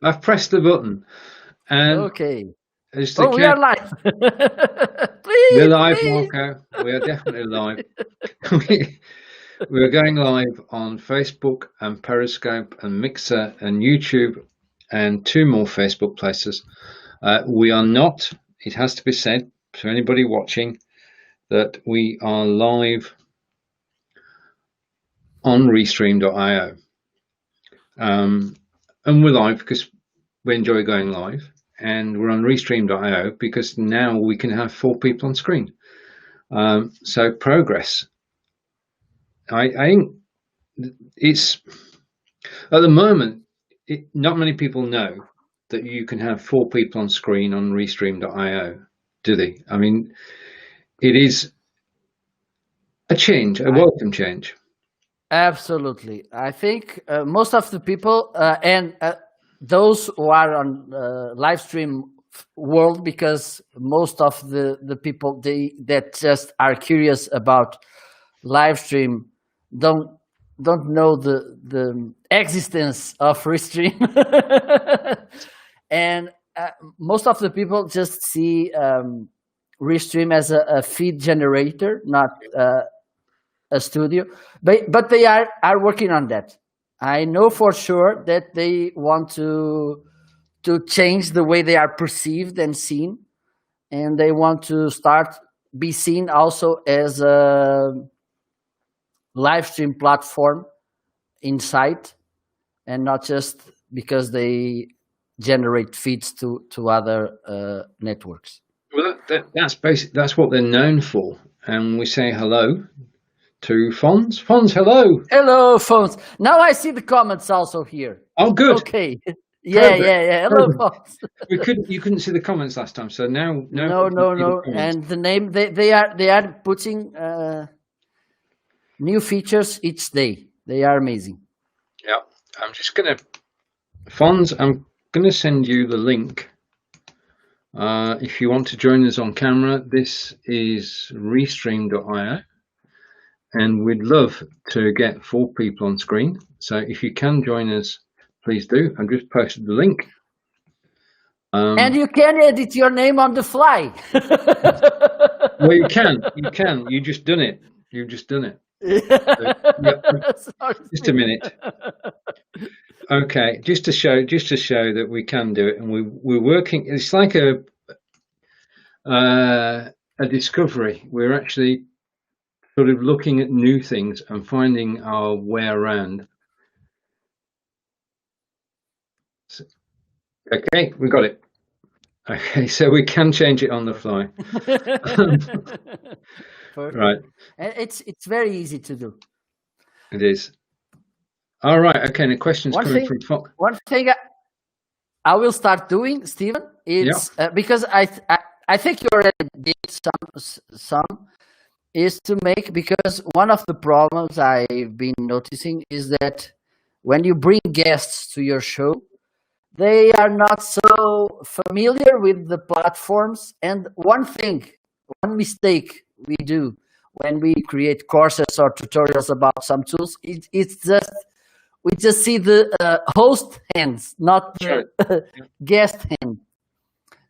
I've pressed the button, and Okay. as the Oh, we cat, are live. we're Please, live, please. Marco. We are definitely live. We're going live on Facebook and Periscope and Mixer and YouTube and 2 more Facebook places. We are not, it has to be said to anybody watching, that we are live on Restream.io. And we're live because we enjoy going live, and we're on Restream.io because now we can have 4 people on screen. So progress. I think it's at the moment, not many people know that you can have 4 people on screen on Restream.io, do they? I mean, it is a change, a welcome change. Absolutely. I think most of the people and those who are on live stream world, because most of the people that just are curious about live stream don't know the existence of Restream. And most of the people just see Restream as a feed generator, not a studio, but they are working on that. I know for sure that they want to change the way they are perceived and seen, and they want to be seen also as a live stream platform inside, and not just because they generate feeds to other networks. Well, that's basic. That's what they're known for. And we say hello to Fonz. Fonz, hello. Hello, phones. Now I see the comments also here. Oh, good. Okay. Yeah. Hello, phones. You couldn't see the comments last time, so now. No. And the name they are putting new features each day. They are amazing. Yeah, I'm just gonna, Fonz, I'm gonna send you the link. If you want to join us on camera, this is Restream.io, and we'd love to get 4 people on screen. So if you can join us, please do. I've just posted the link. And you can edit your name on the fly. Well, you can. You just done it. You've just done it. Just a minute. Okay, just to show that we can do it, and we're working. It's like a discovery. We're actually sort of looking at new things and finding our way around. Okay, we got it. Okay, so we can change it on the fly. Right. It's very easy to do. It is. All right. Okay. The questions coming from Fox. One thing I will start doing, Stephen, is because I think you already did some is to make, because one of the problems I've been noticing is that when you bring guests to your show, they are not so familiar with the platforms. And one mistake we do when we create courses or tutorials about some tools, it's just we just see the host hands, not the guest hand.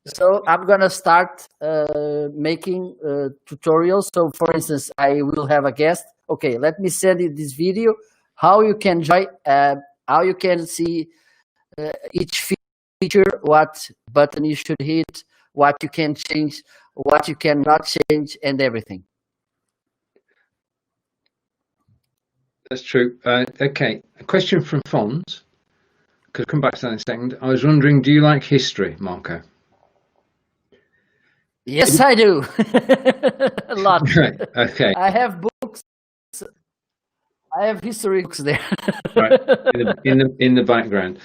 So I'm gonna start making tutorials. So for instance, I will have a guest. Okay, let me send you this video, how you can join, how you can see each feature, what button you should hit, what you can change, what you cannot change, and everything. That's true. Okay, a question from Fonz. Could come back to that in a second. I was wondering, do you like history, Marco? Yes, I do. A lot. Right. Okay. I have books. I have history books there. Right. In the background.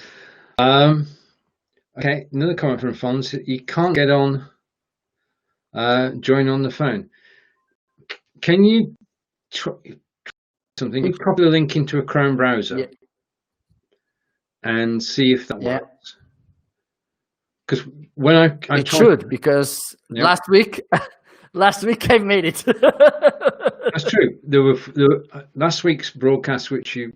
Okay. Another comment from Fonz. You can't get on. Join on the phone. Can you try something? You copy the link into a Chrome browser and see if that works. Because when it should, because last week I made it. That's true. There were last week's broadcast, which you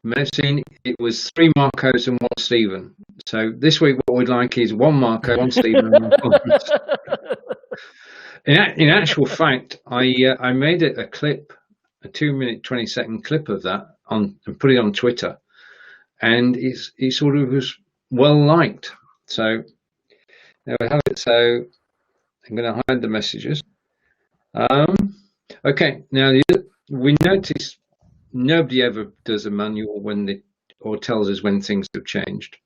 may have seen it was 3 Marcos and 1 Stephen. So this week, what we'd like is 1 Marco, 1 Stephen, and 1 Fons. In actual fact, I made it a clip, a 2-minute, 20-second clip of that and put it on Twitter, and it sort of was well liked. So there we have it. So I'm going to hide the messages. Okay, now we notice nobody ever does a manual or tells us when things have changed.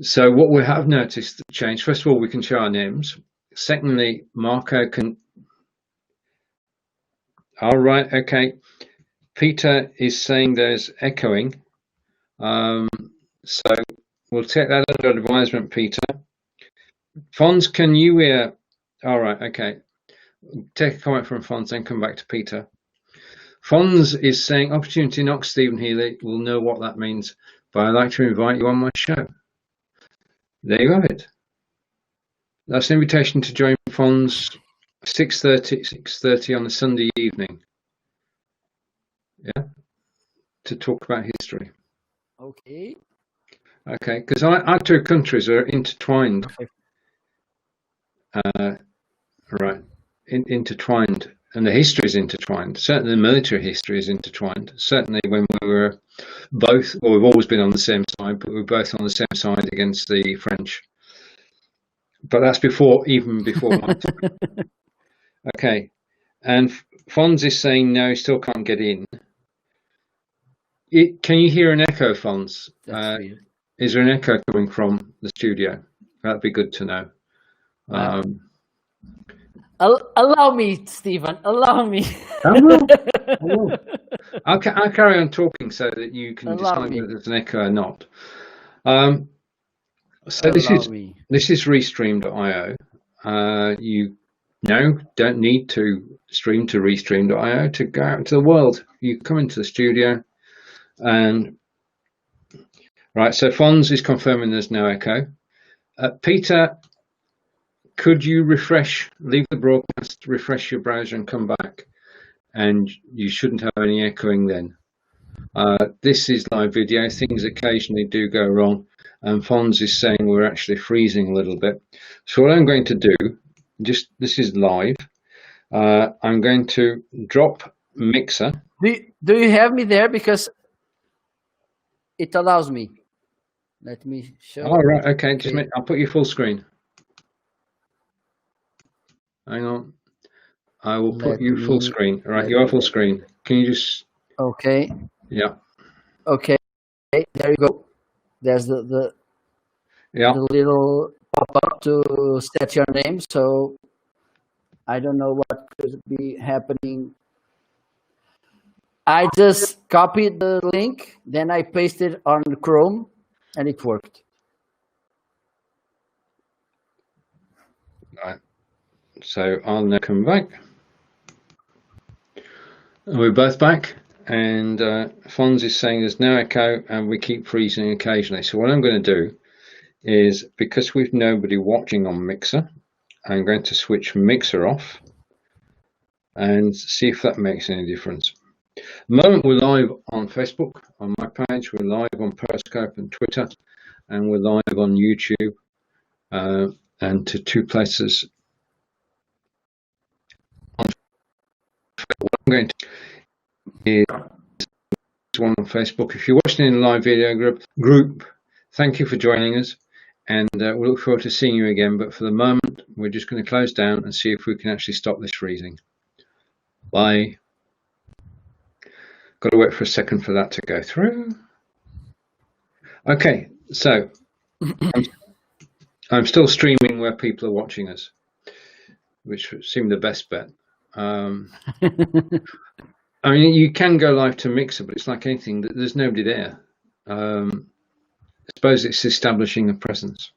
So what we have noticed that changed, first of all, we can show our names. Secondly, Marco can. All right, okay. Peter is saying there's echoing. So we'll take that under advisement, Peter. Fons, can you hear? All right, okay. Take a comment from Fons, then come back to Peter. Fons is saying, opportunity knocks, Stephen Healy will know what that means, but I'd like to invite you on my show. There you have it. That's an invitation to join Fons 6:30 on a Sunday evening. Yeah, to talk about history. Okay. Okay, because our 2 countries are intertwined. Right, intertwined, and the history is intertwined. Certainly, the military history is intertwined. Certainly, when we were both, well, we've always been on the same side, but we're both on the same side against the French. But that's even before my time. Okay, and Fons is saying no, he still can't get in. Can you hear an echo, Fons? Is there an echo coming from the studio? That'd be good to know. Allow me, Stephen. Allow me. I will. I'll carry on talking so that you can decide whether there's an echo or not. So this is Restream.io. You now don't need to stream to Restream.io to go out into the world. You come into the studio, and right. So Fons is confirming there's no echo. Peter, could you leave the broadcast, refresh your browser, and come back? And you shouldn't have any echoing then. This is live video. Things occasionally do go wrong. And Fons is saying we're actually freezing a little bit. So what I'm going to do, this is live. I'm going to drop Mixer. Do you have me there? Because it allows me. Let me show. All right, okay. Just I'll put you full screen. Hang on. I will put you full screen. All right, you are full screen. Can you just? Okay. Yeah. Okay. There you go. There's the little pop-up to set your name. So I don't know what could be happening. I just copied the link, then I pasted on Chrome, and it worked. All right. So I'll now come back. We're both back, and Fons is saying there's no echo and we keep freezing occasionally. So what I'm going to do is, because we've nobody watching on Mixer, I'm going to switch Mixer off and see if that makes any difference. At the moment we're live on Facebook, on my page, we're live on Periscope and Twitter, and we're live on YouTube, and to 2 places. What I'm going to is one on Facebook. If you're watching in the live video group, thank you for joining us, and we look forward to seeing you again. But for the moment, we're just going to close down and see if we can actually stop this freezing. Bye. Got to wait for a second for that to go through. Okay, so I'm still streaming where people are watching us, which seemed the best bet. I mean, you can go live to Mixer, but it's like anything, there's nobody there. I suppose it's establishing a presence.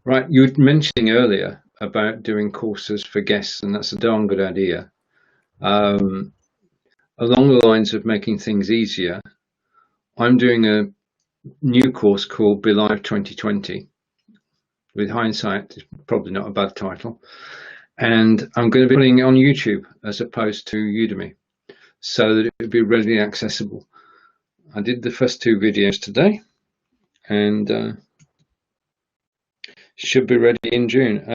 Right, you were mentioning earlier about doing courses for guests, and that's a darn good idea. Along the lines of making things easier, I'm doing a new course called Be Live 2020. With hindsight, it's probably not a bad title. And I'm going to be putting it on YouTube as opposed to Udemy, so that it would be readily accessible. I did the first 2 videos today, and should be ready in June.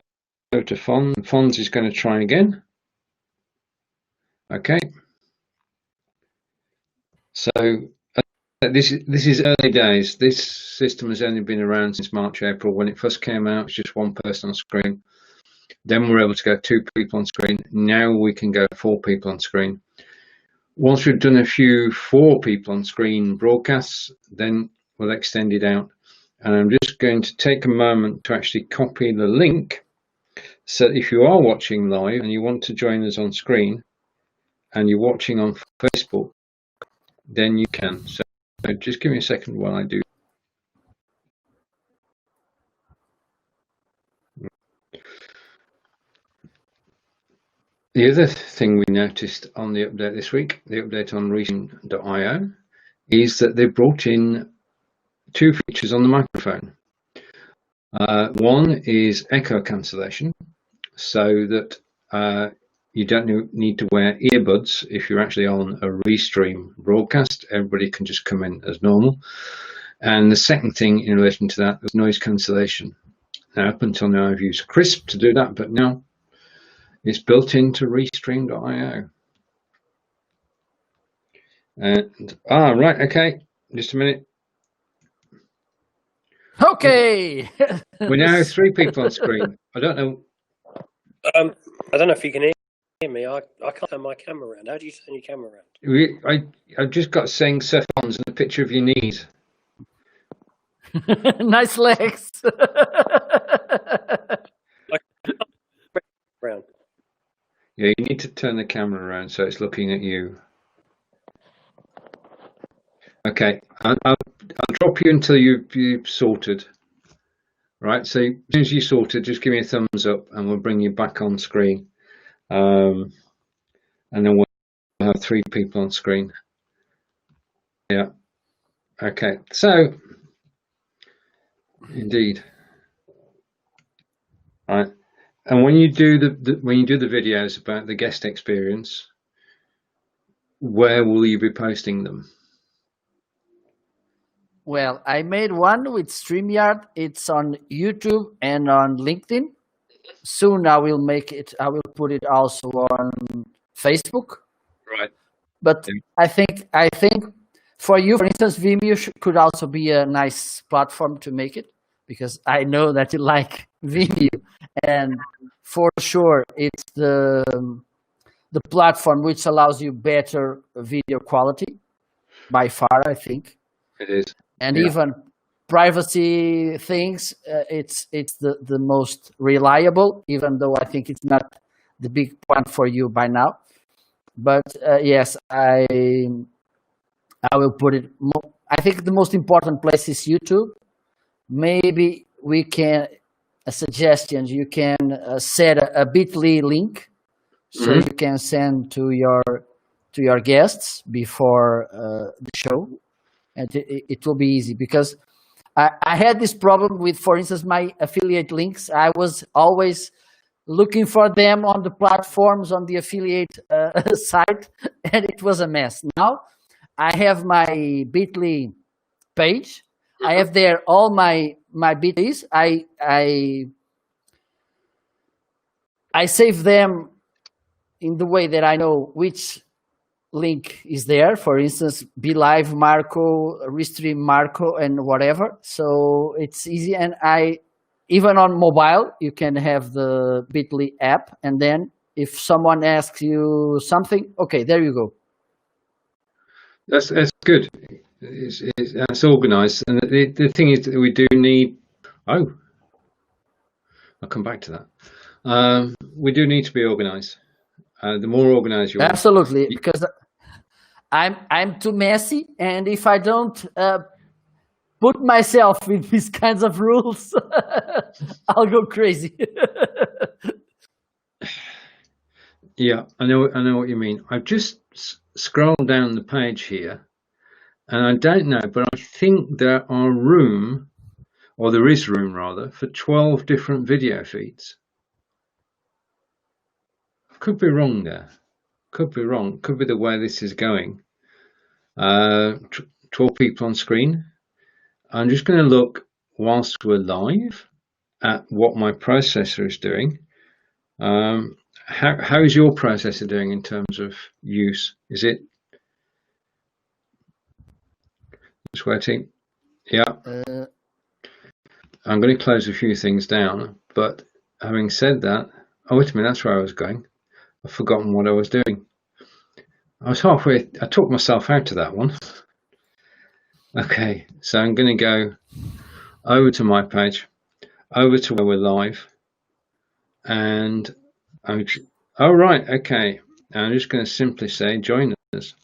Go to Fonz is going to try again. Okay. So this is early days. This system has only been around since March, April. When it first came out, it was just 1 person on screen. Then we're able to go 2 people on screen. Now we can go 4 people on screen. Once we've done a few 4 people on screen broadcasts, then we'll extend it out. And I'm just going to take a moment to actually copy the link, so if you are watching live and you want to join us on screen and you're watching on Facebook, then you can. So just give me a second while I do. The other thing we noticed on the update this week, the update on Restream.io, is that they brought in 2 features on the microphone. One is echo cancellation, so that you don't need to wear earbuds if you're actually on a Restream broadcast. Everybody can just come in as normal. And the second thing in relation to that is noise cancellation. Now, up until now, I've used Krisp to do that, but now it's built into Restream.io. And right, okay, just a minute. Okay. We now have 3 people on screen. I don't know. I don't know if you can hear me. I can't turn my camera around. How do you turn your camera around? I've just got saying Seth Fonz and a picture of your knees. Nice legs. Around. Yeah, you need to turn the camera around so it's looking at you. Okay, I'll drop you until you've sorted. Right, so as soon as you sorted, just give me a thumbs up and we'll bring you back on screen. And then we'll have 3 people on screen. Yeah. Okay, so indeed. Right. And when you do the videos about the guest experience, where will you be posting them? Well, I made one with StreamYard. It's on YouTube and on LinkedIn. Soon I will make it. I will put it also on Facebook. Right. But yeah. I think for you, for instance, Vimeo could also be a nice platform to make it, because I know that you like Vimeo, and for sure it's the platform which allows you better video quality by far, I think. It is. And even privacy things, it's the most reliable, even though I think it's not the big point for you by now. But yes, I will put it. I think the most important place is YouTube. Maybe we can a suggestion. You can set a bit.ly link, so you can send to your guests before the show, and it will be easy, because I had this problem with, for instance, my affiliate links. I was always looking for them on the platforms on the affiliate site, and it was a mess. Now I have my bit.ly page. I have there all my bit.lys. I save them in the way that I know which link is there. For instance, BeLive Marco, Restream Marco, and whatever. So it's easy, and even on mobile, you can have the bit.ly app, and then if someone asks you something, okay, there you go. That's good. It's organized, and the thing is that we do need. Oh, I'll come back to that. We do need to be organized. The more organized you are, absolutely, because I'm too messy, and if I don't put myself in these kinds of rules, I'll go crazy. Yeah, I know what you mean. I've just scrolled down the page here, and I don't know, but I think there is room rather, for 12 different video feeds. Could be wrong there. Could be wrong. Could be the way this is going. 12 people on screen. I'm just going to look whilst we're live at what my processor is doing. How is your processor doing in terms of use? Is it sweating? Yeah. I'm going to close a few things down, but having said that, oh wait a minute, that's where I was going. I've forgotten what I was doing. I was halfway, I talked myself out of that one. Okay, so I'm going to go over to my page, over to where we're live, and oh right, okay. I'm just going to simply say join us.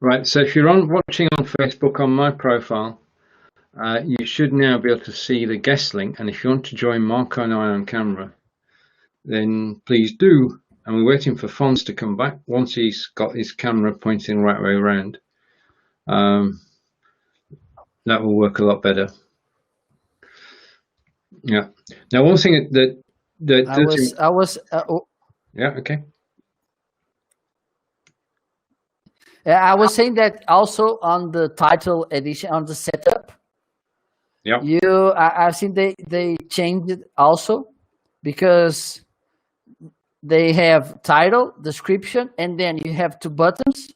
Right, so if you're watching on Facebook on my profile, you should now be able to see the guest link, and if you want to join Marco and I on camera, then please do. And we're waiting for Fons to come back. Once he's got his camera pointing the right way around, that will work a lot better. Yeah. Now, one thing that yeah, okay. I was saying that also on the title edition, on the setup. Yeah. I've seen they changed it also, because they have title, description, and then you have 2 buttons.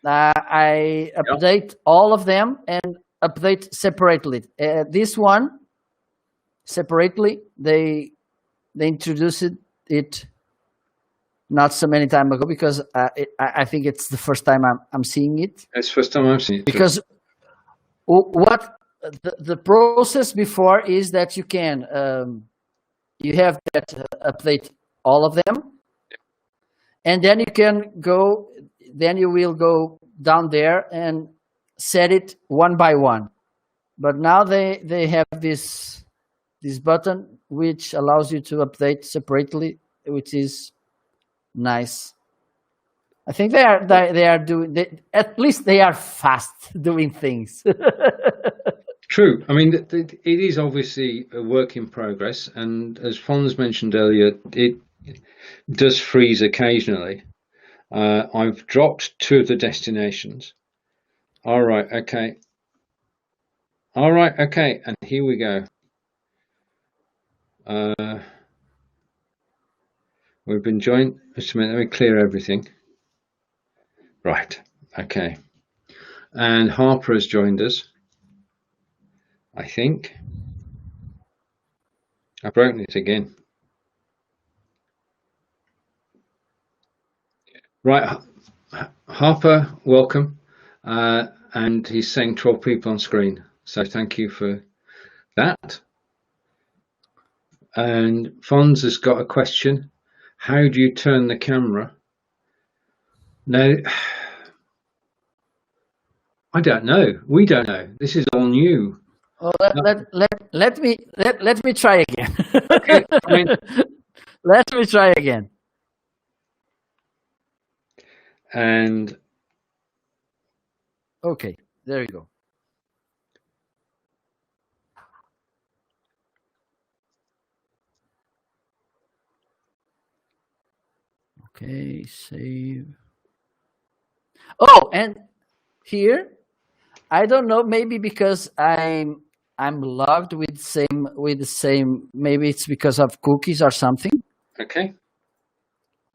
I update all of them and update separately. This one separately, they introduced it not so many time ago, because I think it's the first time I'm seeing it. It's the first time I've seen it. Because what the process before is that you can you have that update all of them, and then you can go. Then you will go down there and set it one by one. But now they have this button which allows you to update separately, which is nice. I think they are doing, at least they are fast doing things. True. I mean, it is obviously a work in progress, and as Fons mentioned earlier, it does freeze occasionally. I've dropped 2 of the destinations. All right, okay. All right, okay, and here we go. We've been joined. Just a minute, let me clear everything. Right, okay. And Harper has joined us, I think. I've broken it again. Right, Harper, welcome. And he's saying 12 people on screen. So thank you for that. And Fons has got a question. How do you turn the camera? Now, I don't know. We don't know. This is all new. Well, let me try again. Okay, I mean, let me try again. And okay, there you go. Okay, save. Oh, and here, I don't know, maybe because I'm logged with the same, maybe it's because of cookies or something. okay.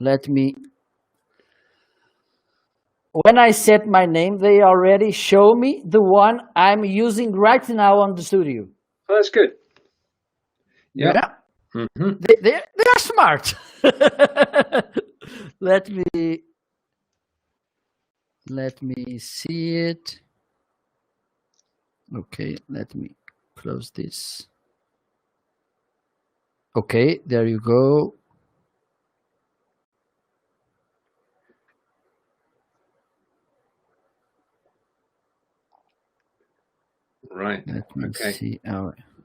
Let me. When I set my name, they already show me the one I'm using right now on the studio. Oh, that's good. Yeah. Mm-hmm. They are smart. Let me see it. Okay, let me close this. Okay, there you go. Right. Let me see.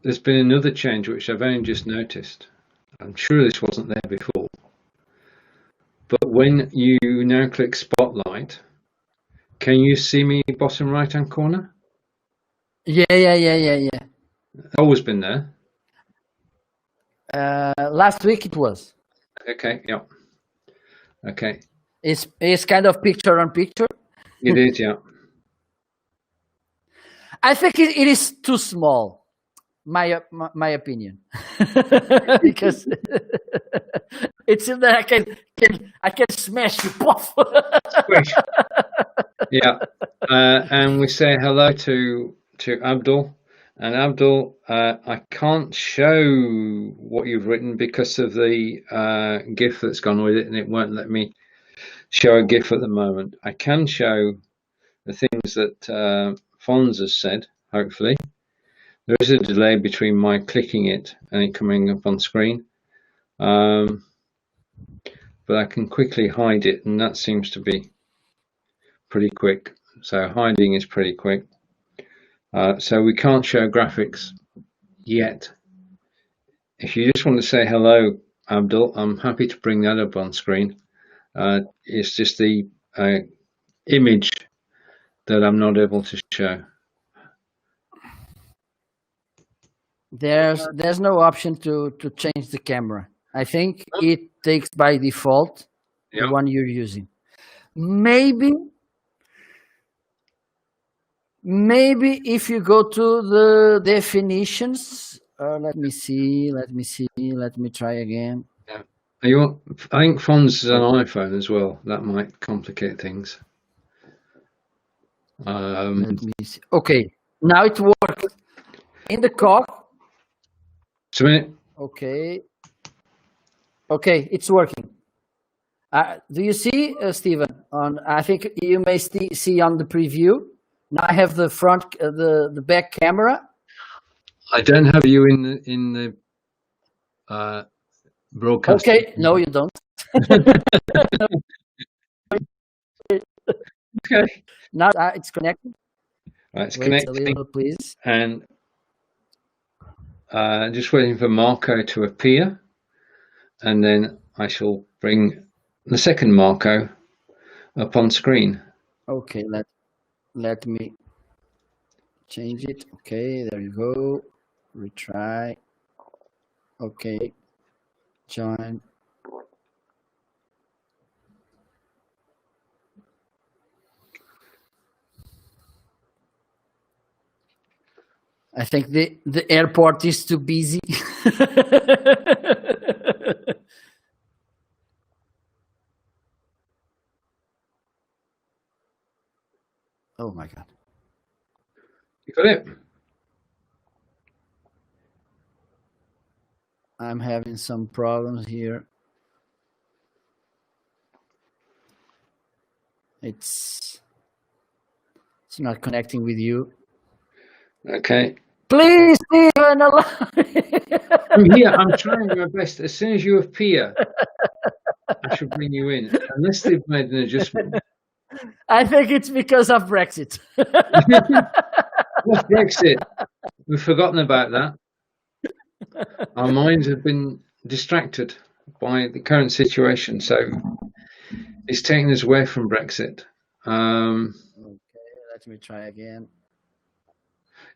There's been another change which I've only just noticed. I'm sure this wasn't there before. But when you now click Spotlight, can you see me bottom right hand corner? Yeah. It's always been there. Last week it was. Okay, yeah. Okay. It's kind of picture on picture. It is, yeah. I think it is too small. My opinion, because it's in there. I can smash you, puff. Yeah, and we say hello to Abdul. And Abdul, I can't show what you've written because of the GIF that's gone with it, and it won't let me show a GIF at the moment. I can show the things that Fons has said, hopefully. There is a delay between my clicking it and it coming up on screen. But I can quickly hide it, and that seems to be pretty quick. So hiding is pretty quick. So we can't show graphics yet. If you just want to say hello, Abdul, I'm happy to bring that up on screen. It's just the image that I'm not able to show. There's no option to change the camera. I think it takes by default the one you're using. Maybe if you go to the definitions, let me see, let me try again. Yeah. I think Fons is on iPhone as well. That might complicate things. Let me see. Okay, now it works. In the cog. Submit. Okay, it's working. Do you see, Stephen? I think you may see on the preview. Now I have the front, the back camera. I don't have you in the broadcast. Okay, no, you don't. Okay. Now it's connected. Right, it's Wait connecting. a little, please. And just waiting for Marco to appear, and then I shall bring the second Marco up on screen. Okay, let me change it. Okay, there you go. Retry. Okay, join. I think the airport is too busy. Oh my God. You got it? I'm having some problems here. It's not connecting with you. Okay. Please, Stephen, allow me. I'm here. I'm trying my best. As soon as you appear, I should bring you in, unless they've made an adjustment. I think it's because of Brexit. What's Brexit? We've forgotten about that. Our minds have been distracted by the current situation, so it's taken us away from Brexit. Okay, let me try again.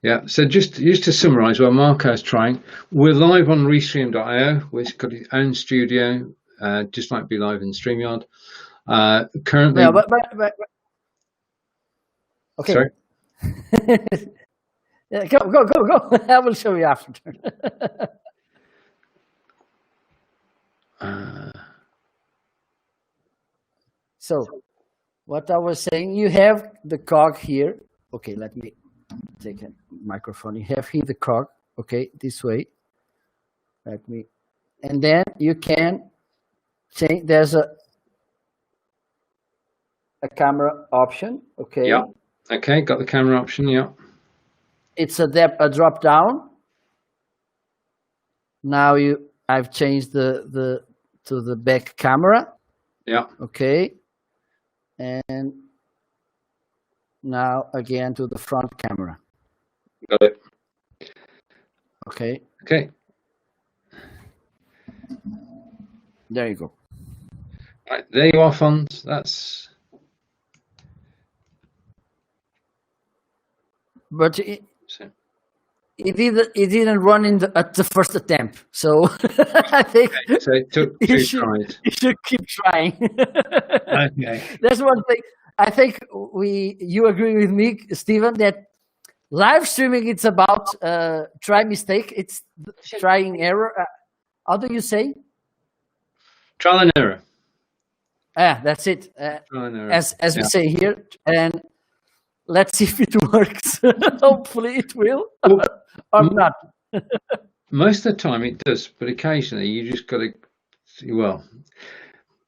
Yeah, so just to summarize while Marco's trying, we're live on Restream.io, which has got its own studio, just like Be Live in StreamYard. Currently, no, but okay. Sorry? Yeah, go. I will show you after. So, what I was saying, you have the cog here. Okay, let me take a microphone. You have here the cog. Okay, this way. And then you can change. There's a camera option. Okay. Yeah. Okay, got the camera option. Yeah. It's a drop down. Now I've changed to the back camera. Yeah. Okay. And now again to the front camera. Got it. Okay. Okay. There you go. Right, there you are, Fons. That's. But it didn't run at the first attempt. So I think so it took two tries. You should keep trying. Okay. That's one thing. I think you agree with me, Stephen, that live streaming, it's about try mistake. It's trying error. How do you say? Trial and error. Yeah, that's it. Trial and error. As we say here, and let's see if it works. Hopefully it will, or not. Most of the time it does, but occasionally you just got to,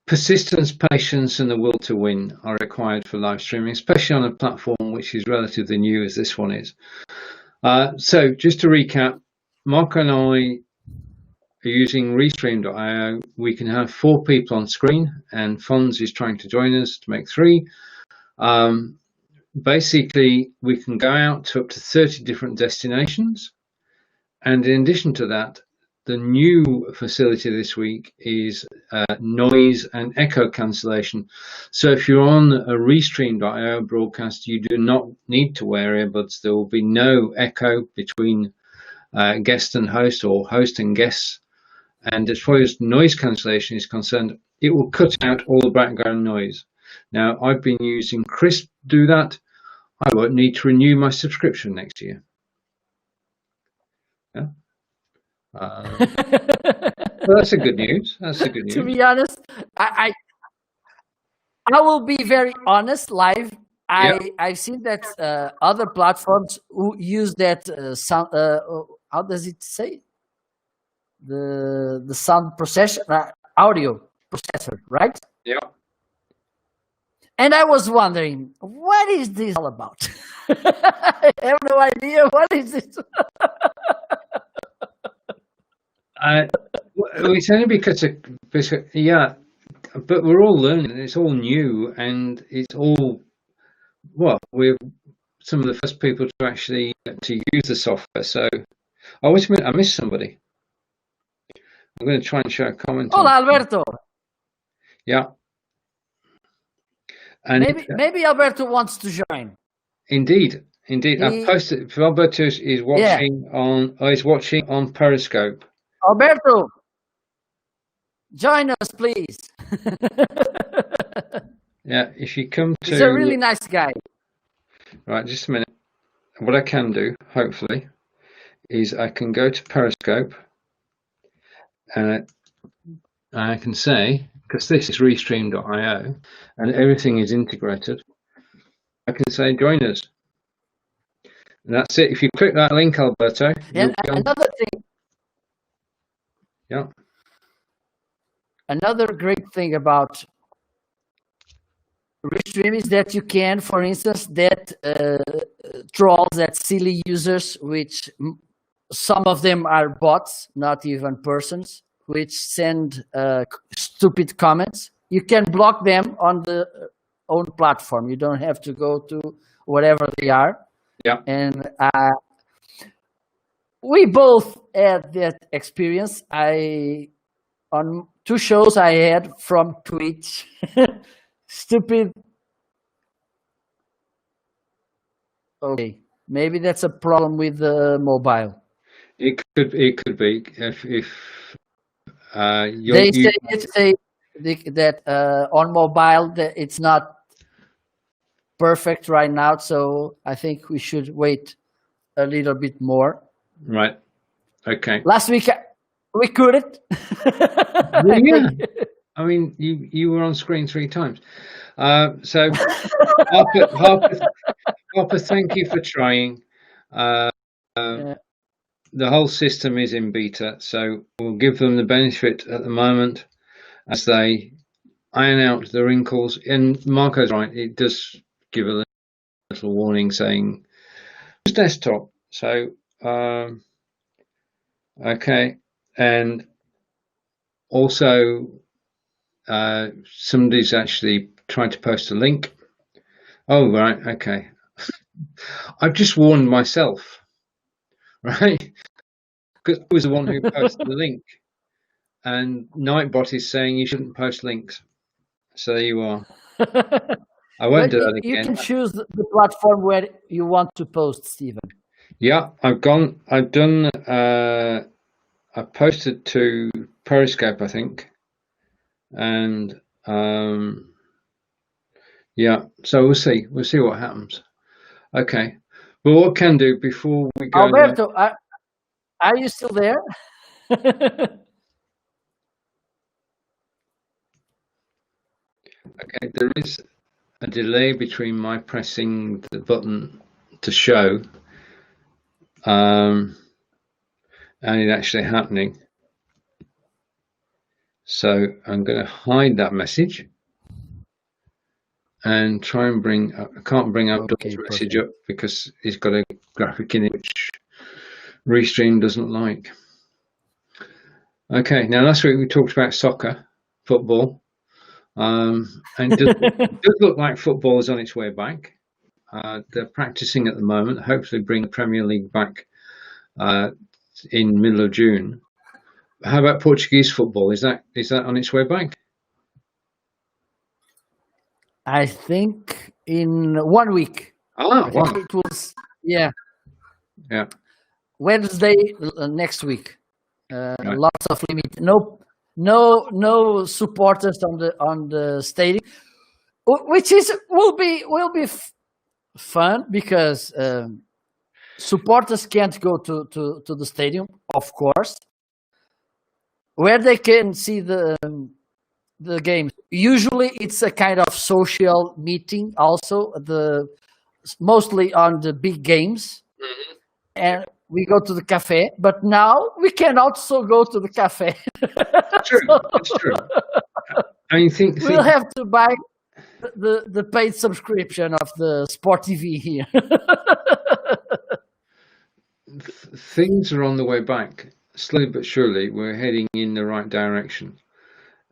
persistence, patience, and the will to win are required for live streaming, especially on a platform which is relatively new as this one is. So just to recap, Marco and I are using Restream.io. We can have 4 people on screen, and Fonz is trying to join us to make 3. Basically, we can go out to up to 30 different destinations. And in addition to that, the new facility this week is noise and echo cancellation. So if you're on a Restream.io broadcast, you do not need to wear earbuds. There will be no echo between guest and host, or host and guests. And as far as noise cancellation is concerned, it will cut out all the background noise. Now, I've been using Krisp to do that. I won't need to renew my subscription next year. Yeah. Well, that's a good news. That's a good news. To be honest, I will be very honest. Live, I've seen that other platforms who use that sound. How does it say? The sound processor, audio processor, right? Yeah. And I was wondering, what is this all about? I have no idea. What is this? It's only because but we're all learning. It's all new, and it's all, we're some of the first people to actually to use the software. So, wait a minute, I missed somebody. I'm going to try and show a comment. Hola, Alberto. Yeah. And maybe Alberto wants to join. Indeed. I've posted. If Alberto is watching on Periscope. Alberto, join us, please. Yeah, if you come to. He's a really nice guy. Right, just a minute. What I can do, hopefully, is I can go to Periscope, and I can say, because this is Restream.io and everything is integrated, I can say join us. And that's it. If you click that link, Alberto. Yeah, another thing. Yeah. Another great thing about Restream is that you can, for instance, that trolls, that silly users, which some of them are bots, not even persons, which send stupid comments. You can block them on the own platform. You don't have to go to whatever they are. Yeah. And we both had that experience. On 2 shows I had from Twitch, stupid. Okay, maybe that's a problem with the mobile. It could be if they say that on mobile that it's not perfect right now, so I think we should wait a little bit more. Right. Okay. Last week we couldn't. Yeah. I mean, you were on screen 3 times. So Harper, thank you for trying. The whole system is in beta, so we'll give them the benefit at the moment as they iron out the wrinkles. And Marco's right, it does give a little warning saying it's desktop. So okay, and also somebody's actually trying to post a link. Oh, right, okay. I've just warned myself, right? Because I was the one who posted the link, and Nightbot is saying you shouldn't post links. So there you are. I won't do that again. You can choose the platform where you want to post, Stephen. Yeah, I've done. I posted to Periscope, I think, and yeah. So we'll see. We'll see what happens. Okay. Well, what can do before we go? Alberto, are you still there? Okay, there is a delay between my pressing the button to show and it actually happening. So I'm going to hide that message and try and bring up, I can't bring up Doug's message up because he's got a graphic in it which Restream doesn't like. Okay, now last week we talked about soccer, football, and it does look like football is on its way back. They're practicing at the moment, hopefully bring the Premier League back in middle of June. How about Portuguese football? Is that on its way back? I think in 1 week. Wow. It was, yeah. Wednesday next week. Right. Lots of limit. No supporters on the stadium, which will be fun because supporters can't go to the stadium, of course, where they can see the game. Usually it's a kind of social meeting also, mostly on the big games. Mm-hmm. And we go to the cafe, but now we can also go to the cafe. True, it's true. I mean, we'll have to buy the paid subscription of the Sport TV here. Things are on the way back. Slowly but surely, we're heading in the right direction.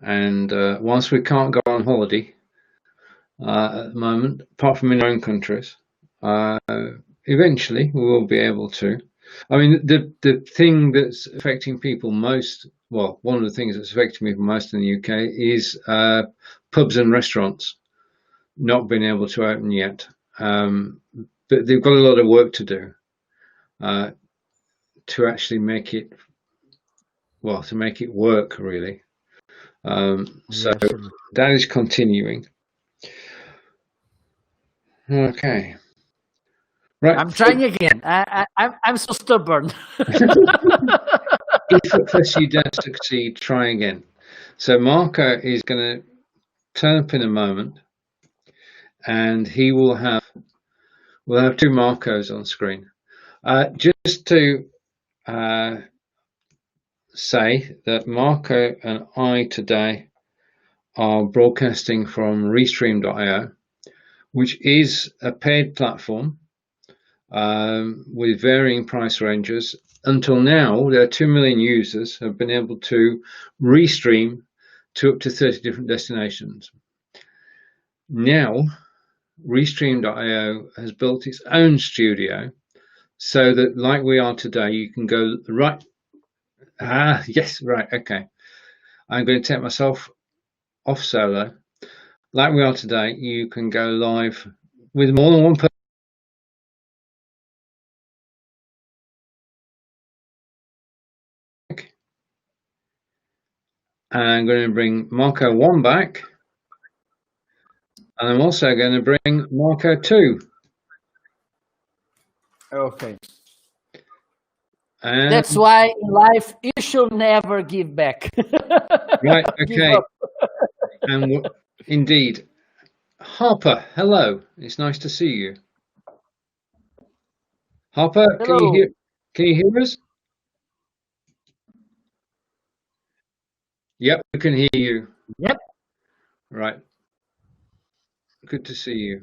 And whilst we can't go on holiday at the moment, apart from in our own countries, eventually we will be able to. I mean, the thing that's affecting people most, well, one of the things that's affecting people most in the UK is pubs and restaurants not being able to open yet. But they've got a lot of work to do to actually make it, well, to make it work, really. So that is continuing. Okay. Right. I'm trying again. I'm so stubborn. If at first you don't succeed, try again. So Marco is going to turn up in a moment, and he will have, we'll have two Marcos on screen. Just to say that Marco and I today are broadcasting from Restream.io, which is a paid platform with varying price ranges. Until now, there are 2 million users who have been able to restream to up to 30 different destinations. Now, Restream.io has built its own studio so that, like we are today, you can go right. Yes, right, okay. I'm going to take myself off solo. Like we are today, you can go live with more than one person. And I'm going to bring Marco 1 back. And I'm also going to bring Marco 2. Okay. And that's why in life you should never give back. Right, okay. And indeed. Harper, hello. It's nice to see you. Harper, hello. Can you hear us? Yep, we can hear you. Yep. Right. Good to see you.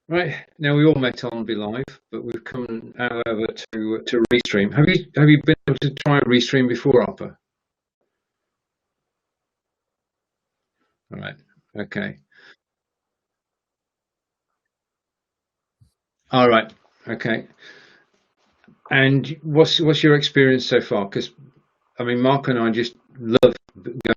Right, now we all met on Be Live, but we've come now over to Restream. Have you been able to try Restream before, Harper? All right. Okay. All right. Okay. And what's your experience so far? Because I mean, Mark and I just love going